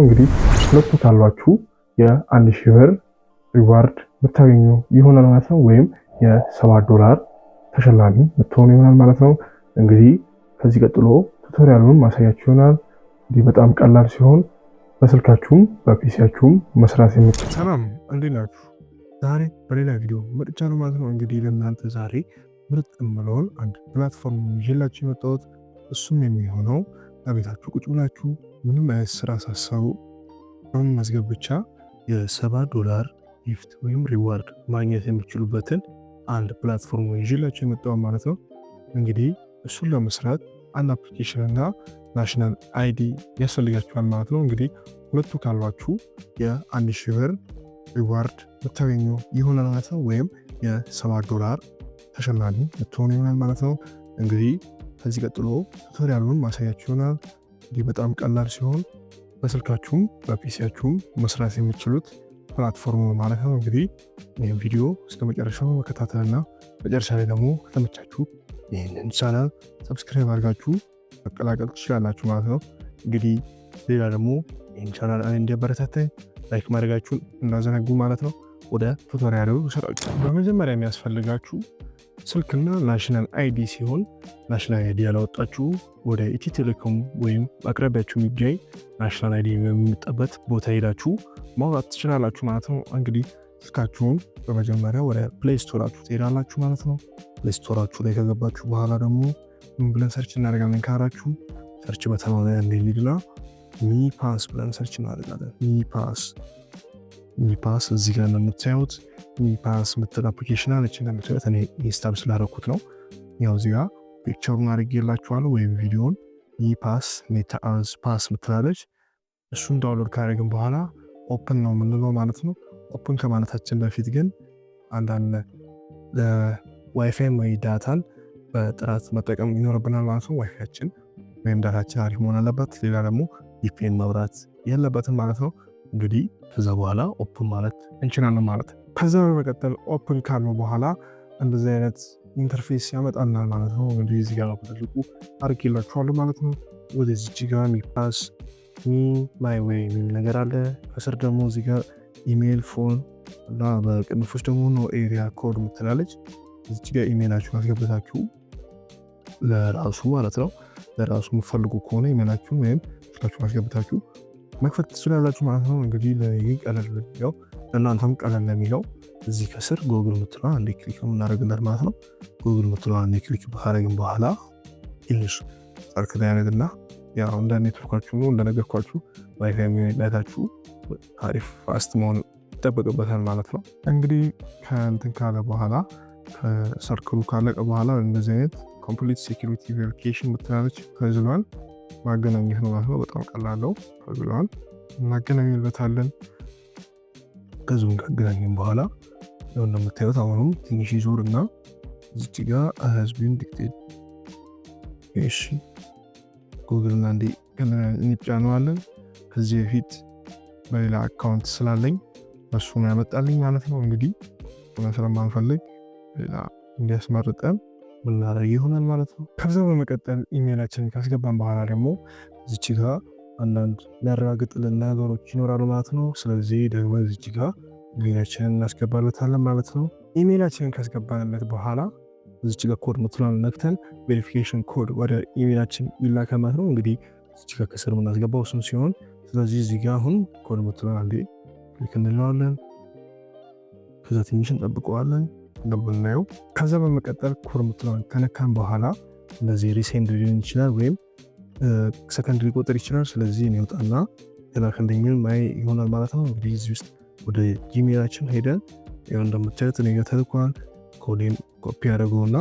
እንግዲህ ሁለቱ ካሏችሁ የ1000 ብር ሪዋርድ የምታገኙ ይሆናል ማለት ነው። ወይም የ$7 ተሸላሚ የምትሆኑ ይሆናል ማለት ነው። እንግዲህ ከዚህ ቀጥሎ ቱቶሪያሉን ማሳያችሁ ይሆናል። እንግዲህ በጣም ቀላል ሲሆን በስልካችሁም በፒሲያችሁም መስራት የምትችሉ። ሰላም እንዴት ናችሁ? ዛሬ በሌላ ቪዲዮ መጥቻለሁ ማለት ነው። እንግዲህ ለእናንተ ዛሬ ምርጥ የምለውን አንድ ፕላትፎርም ይዤላችሁ የመጣሁት እሱም የሚሆነው ለቤታችሁ ቁጭ ብላችሁ ምንም አይነት ስራ ሳሰሩ በመመዝገብ ብቻ የ$7 ጊፍት ወይም ሪዋርድ ማግኘት የሚችሉበትን አንድ ፕላትፎርም ይዤላችሁ የመጣሁ ማለት ነው። እንግዲህ እሱን ለመስራት አንድ አፕሊኬሽን እና ናሽናል አይዲ ያስፈልጋችኋል ማለት ነው። እንግዲህ ሁለቱ ካሏችሁ የ1000 ብር ሪዋርድ የምታገኙ ይሆናል ማለት ነው። ወይም የ$7 ተሸላሚ የምትሆኑ ይሆናል ማለት ነው። እንግዲህ ከዚህ ቀጥሎ ቱቶሪያሉን ማሳያችሁ ይሆናል። እንግዲህ በጣም ቀላል ሲሆን በስልካችሁም በፒሲያችሁም መስራት የሚችሉት ፕላትፎርም ማለት ነው። እንግዲህ ይህን ቪዲዮ እስከ መጨረሻው መከታተልና መጨረሻ ላይ ደግሞ ከተመቻችሁ ይህንን ቻናል ሰብስክራይብ አድርጋችሁ መቀላቀል ትችላላችሁ ማለት ነው። እንግዲህ ሌላ ደግሞ ይህን ቻናል እንዲያበረታታኝ ላይክ ማድረጋችሁን እንዳዘነጉ ማለት ነው። ወደ ቱቶሪያሉ ሰጣችሁ። በመጀመሪያ የሚያስፈልጋችሁ ስልክና ናሽናል አይዲ ሲሆን ናሽናል አይዲ ያላወጣችሁ ወደ ኢትዮ ቴሌኮም ወይም አቅራቢያችሁ የሚገኝ ናሽናል አይዲ የሚመጣበት ቦታ ሄዳችሁ ማውጣት ትችላላችሁ ማለት ነው። እንግዲህ ስልካችሁን በመጀመሪያ ወደ ፕሌይ ስቶራችሁ ትሄዳላችሁ ማለት ነው። ፕሌይ ስቶራችሁ ላይ ከገባችሁ በኋላ ደግሞ ምን ብለን ሰርች እናደርጋለን ካላችሁ ሰርች በተን ላይ እንዲልና ሚፓስ ብለን ሰርች እናደርጋለን። ሚፓስ እዚህ ጋር እንደምታዩት ሚፓስ ምትል አፕሊኬሽን አለች። እንደምታዩት እኔ ኢንስታል ስላደረኩት ነው። ያው እዚህ ጋር ፒክቸሩን አድርጌላችኋለሁ ወይም ቪዲዮን ሚፓስ ሜታአዝ ፓስ ምትላለች። እሱን ዳውንሎድ ካደረግን በኋላ ኦፕን ነው የምንለው ማለት ነው። ኦፕን ከማለታችን በፊት ግን አንዳንድ ዋይፋይ ወይ ዳታን በጥራት መጠቀም ይኖርብናል ማለት ነው። ዋይፋያችን ወይም ዳታችን አሪፍ መሆን አለበት። ሌላ ደግሞ ቪፒኤን መብራት የለበትም ማለት ነው። እንግዲህ ከዛ በኋላ ኦፕን ማለት እንችላለን ማለት ነው። ከዛ በመቀጠል ኦፕን ካልነው በኋላ እንደዚህ አይነት ኢንተርፌስ ያመጣልናል ማለት ነው። እንግዲህ እዚህ ጋር በትልቁ አድርጌላችኋለሁ ማለት ነው። ወደዚህ ጋር ሚፓስ ማይ ዌይ የሚል ነገር አለ። ከስር ደግሞ እዚህ ጋር ኢሜይል፣ ፎን እና በቅንፎች ደግሞ ኖ ኤሪያ ኮድ ምትላለች። እዚህ ጋር ኢሜይላችሁን አስገብታችሁ ለራሱ ማለት ነው ለራሱ የምትፈልጉ ከሆነ ኢሜይላችሁን ወይም ስልካችሁን አስገብታችሁ መክፈት ትችላላችሁ ማለት ነው። እንግዲህ ለይህ ቀለል ለሚለው ለእናንተም ቀለል ለሚለው እዚህ ከስር ጎግል ምትለዋ አንዴ ክሊክ የምናደርግለት ማለት ነው። ጎግል ምትለዋ አንዴ ክሊክ ካደረግን በኋላ ትንሽ ሰርክል ያደርግና ያው እንደ ኔትወርካችሁ ነው እንደነገርኳችሁ ዋይፋይ የሚላታችሁ አሪፍ ፋስት መሆን ይጠበቅበታል ማለት ነው። እንግዲህ ከእንትን ካለ በኋላ ከሰርክሉ ካለቀ በኋላ እንደዚህ አይነት ኮምፕሊት ሴኩሪቲ ቬሪፊኬሽን ምትላለች ከዝሏል ማገናኘት ነው ማለት ነው። በጣም ቀላል ነው። ከዝሏል እናገናኝበታለን። ከዙም ካገናኘን በኋላ ያው እንደምታዩት አሁንም ትንሽ ይዞርና እዚች ጋር ህዝብን ዲክቴት እሺ ጉግልና እንዲ እንጫነዋለን። ከዚህ በፊት በሌላ አካውንት ስላለኝ እሱን ያመጣልኝ ማለት ነው። እንግዲህ ስለማንፈልግ ሌላ እንዲያስመርጠን ምናደርግ ይሆናል ማለት ነው። ከዛ በመቀጠል ኢሜይላችንን ካስገባን በኋላ ደግሞ እዚች ጋር አንዳንድ የሚያረጋግጥልን ነገሮች ይኖራሉ ማለት ነው። ስለዚህ ደግሞ እዚች ጋር ኢሜይላችንን እናስገባለታለን ማለት ነው። ኢሜይላችንን ካስገባንለት በኋላ እዚች ጋር ኮድ ምትሏን ነክተን ቬሪፊኬሽን ኮድ ወደ ኢሜይላችን ይላካል ማለት ነው። እንግዲህ እዚች ጋር ከስር የምናስገባው እሱም ሲሆን ስለዚህ እዚህ ጋር አሁን ኮድ ምትሏን አንዴ ክሊክ እንለዋለን። ከዛ ትንሽ እንጠብቀዋለን እንደምናየው። ከዛ በመቀጠል ኮድ ምትሏን ከነካን በኋላ እንደዚህ ሪሴንድ ሊሆን ይችላል ወይም ሰከንድ ሊቆጥር ይችላል። ስለዚህ እኔ ወጣና ተላከልኝ ማይ ይሆናል ማለት ነው። እንግዲህ እዚህ ውስጥ ወደ ጂሜይላችን ሄደን ያው እንደምታዩት እኔ ጋር ተልኳል። ኮዴን ኮፒ ያደርገውና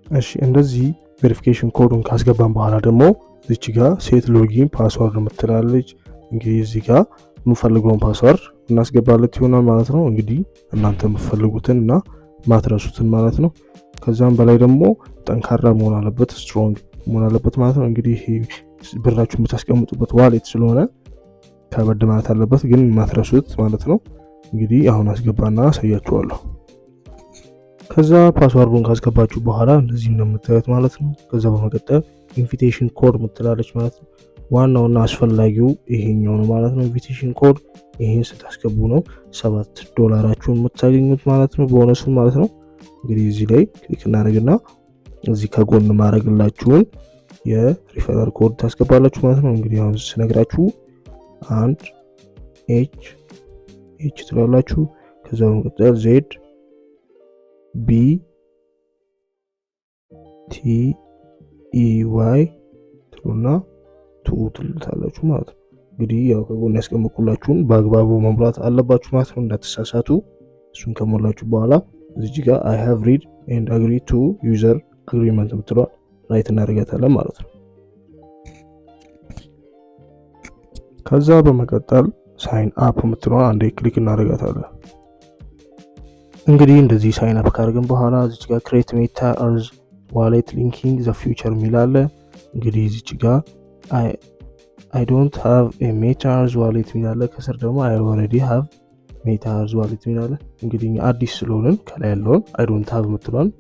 እሺ እንደዚህ ቬሪፊኬሽን ኮዱን ካስገባን በኋላ ደግሞ እዚች ጋር ሴት ሎጊን ፓስወርድ ምትላለች። እንግዲህ እዚህ ጋር የምፈልገውን ፓስወርድ እናስገባለት ይሆናል ማለት ነው። እንግዲህ እናንተ የምትፈልጉትን እና ማትረሱትን ማለት ነው። ከዛም በላይ ደግሞ ጠንካራ መሆን አለበት፣ ስትሮንግ መሆን አለበት ማለት ነው። እንግዲህ ብራችሁ የምታስቀምጡበት ዋሌት ስለሆነ ከበድ ማለት አለበት፣ ግን ማትረሱት ማለት ነው። እንግዲህ አሁን አስገባና አሳያችኋለሁ። ከዛ ፓስዋርዱን ካስገባችሁ በኋላ እንደዚህ እንደምታዩት ማለት ነው። ከዛ በመቀጠል ኢንቪቴሽን ኮድ ምትላለች ማለት ነው። ዋናውና አስፈላጊው ይሄኛው ነው ማለት ነው። ኢንቪቴሽን ኮድ ይሄን ስታስገቡ ነው $7 የምታገኙት ማለት ነው፣ ቦነሱ ማለት ነው። እንግዲህ እዚህ ላይ ክሊክ እናደርግና እዚህ ከጎን ማድረግላችሁን የሪፈራል ኮድ ታስገባላችሁ ማለት ነው። እንግዲህ አሁን ስነግራችሁ አንድ ኤች ትላላችሁ። ከዛ በመቀጠል ዜድ ቢ ቲ ኢ ዋይ ትሉና ቱ ትልታላችሁ ማለት ነው። እንግዲህ ያው ከጎን ያስቀምጡላችሁን በአግባቡ መሙላት አለባችሁ ማለት ነው፣ እንዳትሳሳቱ። እሱን ከሞላችሁ በኋላ እዚህ ጋር I have read and agree to user agreement የምትለዋ ራይት እናደርጋታለን ማለት ነው። ከዛ በመቀጠል ሳይን አፕ የምትለዋ አንዴ ክሊክ እናደርጋታለን። እንግዲህ እንደዚህ ሳይን አፕ ካደረግን በኋላ እዚህ ጋር create meta as wallet linking the future የሚላለ እንግዲህ እዚህ ጋር I don't have a meta as wallet የሚላለ ከስር ደግሞ I already have meta as wallet የሚላለ እንግዲህ አዲስ ስለሆነን ከላይ ያለውን I don't have የምትለዋን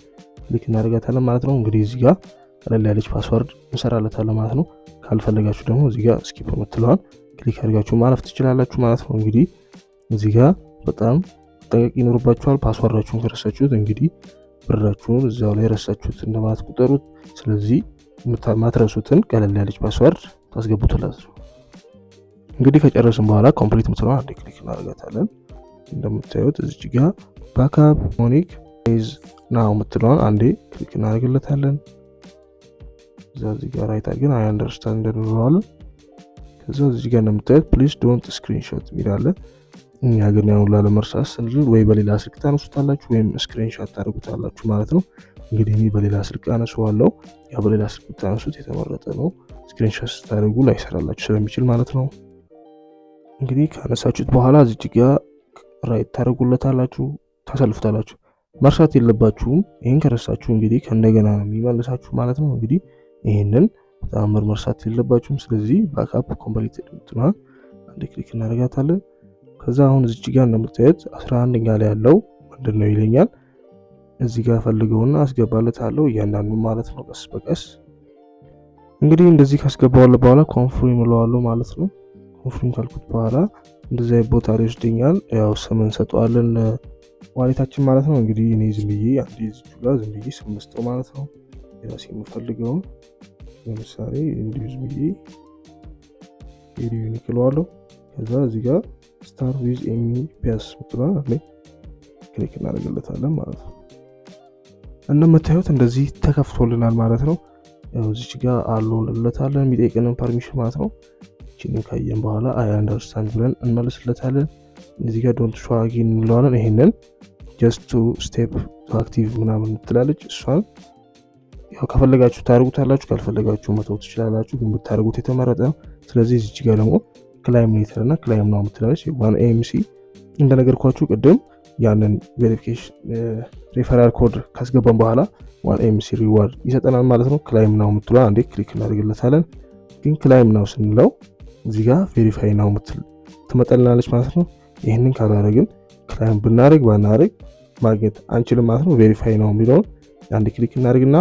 ክሊክ እናደርጋታለን ማለት ነው። እንግዲህ እዚህ ጋር ቀለል ያለች ፓስወርድ እንሰራለታለን ማለት ነው። ካልፈለጋችሁ ደግሞ እዚህ ጋር ስኪፕ የምትለዋን ክሊክ አድርጋችሁ ማለፍ ትችላላችሁ ማለት ነው። እንግዲህ እዚህ ጋር በጣም ጠንቀቅ ይኖርባችኋል። ፓስወርዳችሁን ከረሳችሁት እንግዲህ ብራችሁን እዛው ላይ ረሳችሁት እንደማለት ቁጠሩት። ስለዚህ ማትረሱትን ቀለል ያለች ፓስወርድ ታስገቡታላችሁ። እንግዲህ ከጨረስን በኋላ ኮምፕሊት የምትለዋን አንዴ ክሊክ እናደርጋታለን። እንደምታዩት እዚህ ጋር ባክአፕ ሞኒክ ኢዝ ናው የምትለዋን አንዴ ክሊክ እናደርግለታለን። እዚህ ጋር ራይት አድርገን አይ አንደርስታንድ እንለዋለን። ከዛ እዚህ ጋር እንደምታዩት ፕሊዝ ዶንት ስክሪንሾት የሚላለ እኛ ግን ያው ላለመርሳት ስንል ወይ በሌላ ስልክ ታነሱታላችሁ ወይም ስክሪንሾት ታደርጉታላችሁ ማለት ነው። እንግዲህ እኔ በሌላ ስልክ አነሳዋለሁ። ያው በሌላ ስልክ ብታነሱት የተመረጠ ነው፣ ስክሪንሾት ስታደርጉ ላይሰራላችሁ ስለሚችል ማለት ነው። እንግዲህ ካነሳችሁት በኋላ እዚህ ጋር ራይት ታደርጉለታላችሁ፣ ታሰልፉታላችሁ። መርሳት የለባችሁም። ይሄን ከረሳችሁ እንግዲህ ከእንደገና ነው የሚመልሳችሁ ማለት ነው። እንግዲህ ይሄንን በጣም መርሳት የለባችሁም። ስለዚህ ባክአፕ ኮምፕሊትድ እንትናል አንዴ ክሊክ እናደርጋታለን። ከዛ አሁን እዚህ ጋር እንደምታዩት 11ኛ ላይ ያለው ምንድነው ይለኛል። እዚህ ጋር ፈልገውና አስገባለታለሁ እያንዳንዱ ማለት ነው፣ ቀስ በቀስ እንግዲህ እንደዚህ ካስገባዋለሁ በኋላ ኮንፍርም እለዋለሁ ማለት ነው። ኮንፍርም ካልኩት በኋላ እንደዚህ ቦታ ላይ ይወስደኛል። ያው ስም እንሰጠዋለን ዋሌታችን ማለት ነው። እንግዲህ እኔ ዝም ብዬ አንዴ እዚህ ጋር ዝም ብዬ ስም መስጠው ማለት ነው። የራሴ የምፈልገው ለምሳሌ እንዲሁ ዝም ብዬ ዩኒክ እለዋለሁ። ከዛ እዚህ ጋር ስታር ዊዝ ኤሚ ፒያስ ምትሏን አለ ክሊክ እናደርግለታለን ማለት ነው። እንደምታዩት እንደዚህ ተከፍቶልናል ማለት ነው። ያው እዚህ ጋር አሉንለታለን የሚጠይቀንን ፐርሚሽን ማለት ነው። እቺን ካየን በኋላ አይ አንደርስታንድ ብለን እንመልስለታለን። እዚህ ጋር ዶንት ሾው አጌን እንለዋለን። ይሄንን ጀስት ቱ ስቴፕ ቱ አክቲቭ ምናምን ትላለች። እሷን ያው ከፈለጋችሁ ታደርጉታላችሁ፣ ካልፈለጋችሁ መተው ትችላላችሁ፣ ግን ብታደርጉት የተመረጠ ነው። ስለዚህ እዚህ ጋር ደግሞ ክላይም ሌተር እና ክላይም ነው የምትላለች። ዋን ኤምሲ እንደነገርኳችሁ ቅድም ያንን ቬሪፊኬሽን ሪፈራል ኮድ ካስገባን በኋላ ዋን ኤምሲ ሪዋርድ ይሰጠናል ማለት ነው። ክላይም ነው የምትሏን አንዴ ክሊክ እናደርግለታለን። ግን ክላይም ነው ስንለው እዚህ ጋር ቬሪፋይ ነው ትመጣልናለች ማለት ነው። ይህንን ካላደረግን ክላይም ብናደርግ ባናደርግ ማግኘት አንችልም ማለት ነው። ቬሪፋይ ነው የሚለውን አንዴ ክሊክ እናደርግና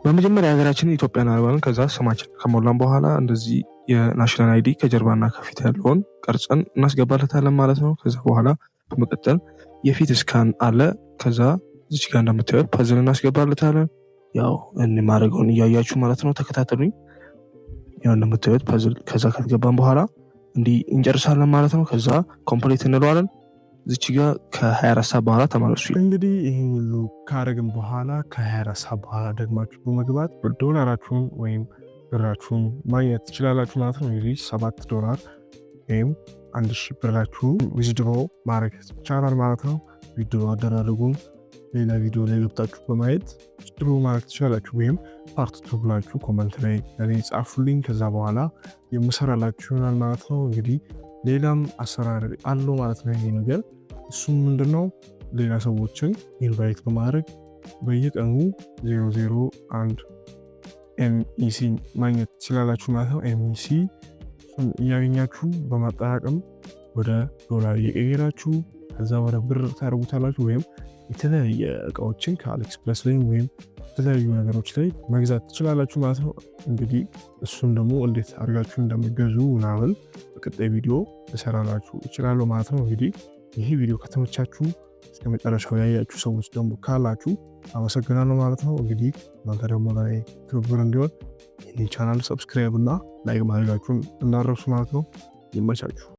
በመጀመሪያ ሀገራችንን ኢትዮጵያን አድርገን ከዛ ስማችን ከሞላን በኋላ እንደዚህ የናሽናል አይዲ ከጀርባና ከፊት ያለውን ቀርጸን እናስገባለታለን ማለት ነው። ከዛ በኋላ በመቀጠል የፊት ስካን አለ። ከዛ እዚህ ጋር እንደምታዩት ፐዝል እናስገባለታለን። ያው ማድረገውን እያያችሁ ማለት ነው፣ ተከታተሉኝ። ያው እንደምታዩት ፐዝል ከዛ ከተገባን በኋላ እንዲህ እንጨርሳለን ማለት ነው። ከዛ ኮምፕሊት እንለዋለን። እዚች ጋር ከ24 ሰዓት በኋላ ተመለሱ። እንግዲህ ይህን ሁሉ ካረግን በኋላ ከ24 ሰዓት በኋላ ደግማችሁ በመግባት ዶላራችሁን ወይም ብራችሁን ማግኘት ትችላላችሁ ማለት ነው። እንግዲህ $7 ወይም 1000 ብራችሁ ዊዝድሮ ማድረግ ይቻላል ማለት ነው። ዊዝድሮ አደራረጉን ሌላ ቪዲዮ ላይ ገብታችሁ በማየት ዊዝድሮ ማድረግ ትችላላችሁ። ወይም ፓርት ቱ ብላችሁ ኮመንት ላይ ለኔ ጻፉልኝ። ከዛ በኋላ የምሰራላችሁ ይሆናል ማለት ነው። እንግዲህ ሌላም አሰራር አለው ማለት ነው ይሄ ነገር። እሱም ምንድነው ሌላ ሰዎችን ኢንቫይት በማድረግ በየቀኑ 001 ኤምኢሲ ማግኘት ትችላላችሁ ማለት ነው። ኤምኢሲ እያገኛችሁ በማጠራቀም ወደ ዶላር እየቀየራችሁ ከዛ ወደ ብር ታደርጉታላችሁ ወይም የተለያየ እቃዎችን ከአሊኤክስፕረስ ላይ ወይም የተለያዩ ነገሮች ላይ መግዛት ትችላላችሁ ማለት ነው። እንግዲህ እሱን ደግሞ እንዴት አድርጋችሁ እንደምትገዙ ምናምን በቀጣይ ቪዲዮ እሰራላችሁ እችላለሁ ማለት ነው። እንግዲህ ይሄ ቪዲዮ ከተመቻችሁ እስከ መጨረሻው ያያችሁ ሰዎች ደግሞ ካላችሁ አመሰግናለሁ ማለት ነው። እንግዲህ እናንተ ደግሞ ላይ ትብብር እንዲሆን ይህን ቻናል ሰብስክራይብ እና ላይክ ማድረጋችሁን እንዳትረሱ ማለት ነው። ይመቻችሁ።